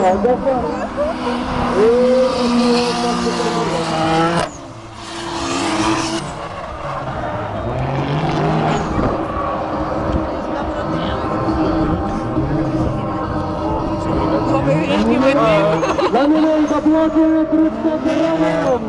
rajonduose. Laminiai paploti Kripto karaliams.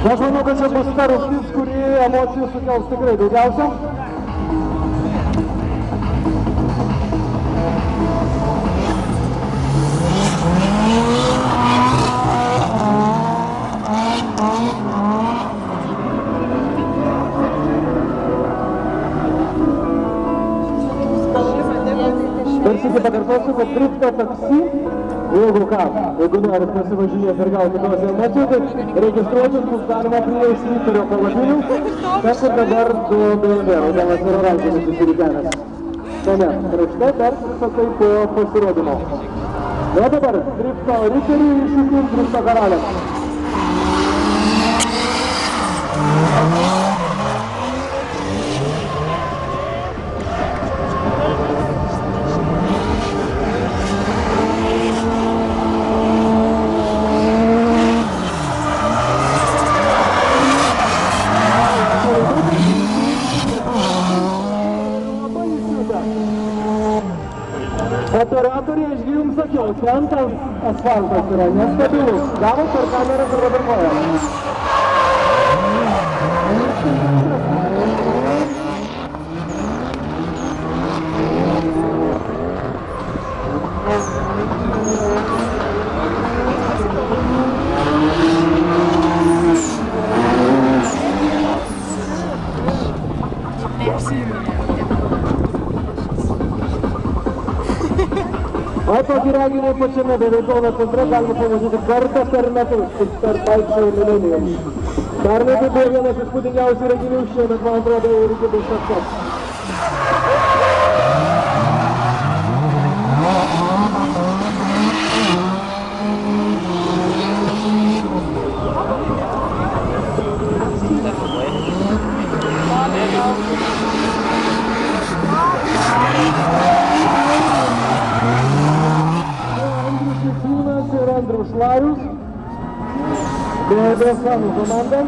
Aš manau, kad čia bus ta rungtis, kuri emocijų sukels tikrai daugiausia. Dar sykį pakartosiu, kad Kripto taksi, jeigu norit pasivažinėti ir gauti tos emocijų, tai registruotis bus galima prie Švyturio palapinių, ten kur dabar du BMW, raudonas ir oranžinis įsirikiavęs. Tame krašte dar visą tai po pasirodymo. Na dabar Kripto riterių iššūkis Kripto karaliams. Operatoriai, aš jums sakiau, ten tas asfaltas yra nestabilus. Gavo per kamerą ir dabar koją. O tokį reginį pačiame Beveikono centre galima pamatyti kartą per metus, tik per Vaikščio mileniją. Pernai tai buvo vienas įspūdingiausių renginių, šiemet, man atrodo, ir iki bus tas pats. Andrius Šlarius, BBSanų komanda.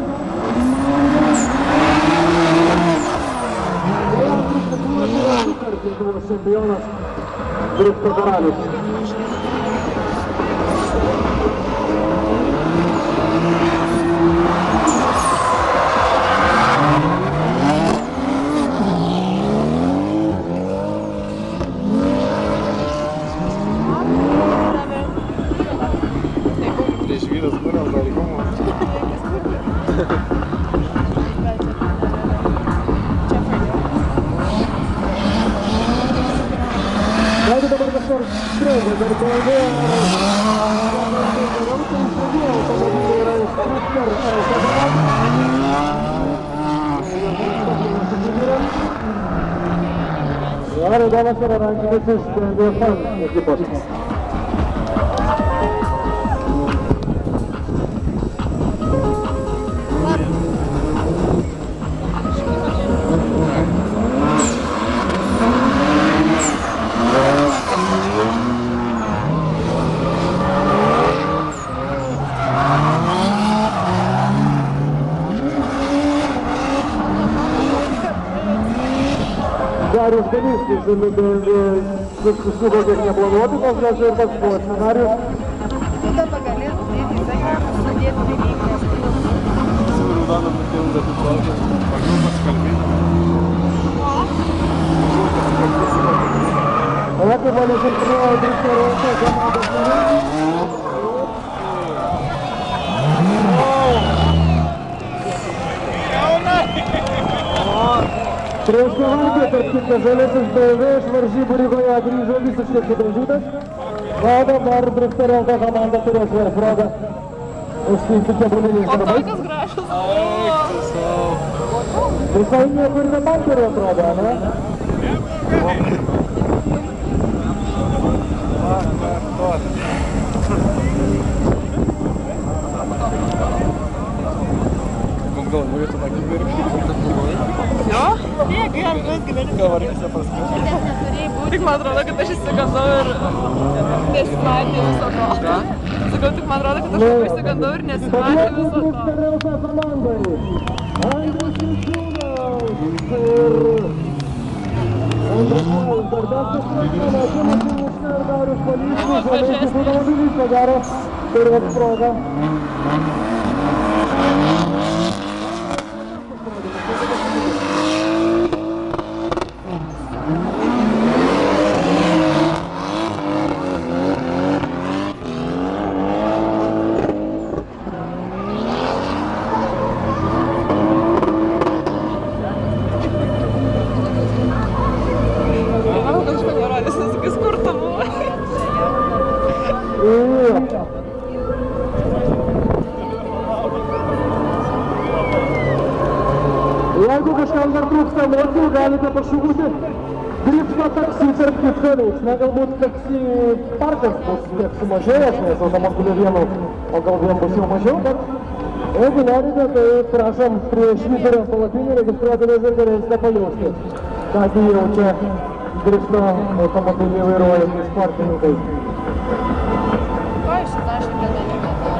Andrius Šlarius yra dukart Lietuvos čempionas Kripto karalius. Jeigu dabar kažkur strėgia, dar kalbėjo, automobiliai yra iš Kripter raudonas ir oranžinis iš BFan ekipos. Darius Daniskis, viskas kiek neplanuoti, nors aš ir pats buvo scenarius. Tada pagalės dėti Instagramą, sudėti veiklas. Su Raudoną matėjau, kad plaukė, paskalbėjo. O kaip manęs ir pirmojo Kripto rungtė, komandos nariai. Prieš nevalgį, tarp kitą žalėsis BMW iš varžybų Rygoje grįžo visiškai sudaužytas. O dabar drifteriauko komanda turės vėl progą užsiimti kebuliniais darbais. Tokios gražios. Visai nieko ir nebankerių atrodo, ne? Gal norėtų tą gyvenimą? Jo? Tiek, geras gyvenimas. Gal vargėsi paskui? Tik man atrodo, kad aš išsigandau ir nesimatė viso to. Sakau, tik man atrodo, kad aš labai išsigandau ir nesimatė viso to. Drifteriauko komandai. Andrius Mičiūnas ir Andrius Darbestas Krasnana, Timas Iliška ir Darius Palyškis. Žalėsis automobilis, ko gero, turės progą. Jeigu kažkam dar trūksta emocijų, galite pašūkti drifto taksi tarp kitko veiksmę. Galbūt taksi parkas bus kiek sumažėjęs, nes automobilių vienu, o gal vien bus jau mažiau, bet jeigu norite, tai prašom prie švyturio palapinių registruotis ir galėsite pajausti, kągi jaučia drifto automobilį vairuojantys sportininkai. Ko iš šitą aš niekada nematau?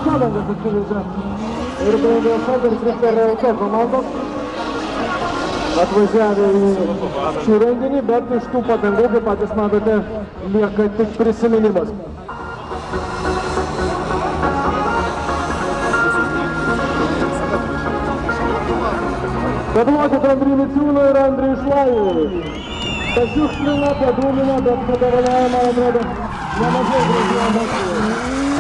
Padangas atsivežė ir BMW ir drifteriauko komandos atvažiavę į šį renginį, bet iš tų padangų, kaip patys matote, lieka tik prisiminimas. Padvokit Andriui Miciūnui ir Andriui Šlajui. Pasiukšlina, padūmina, bet padovanoja, man atrodo, nemažai gražių emocijų.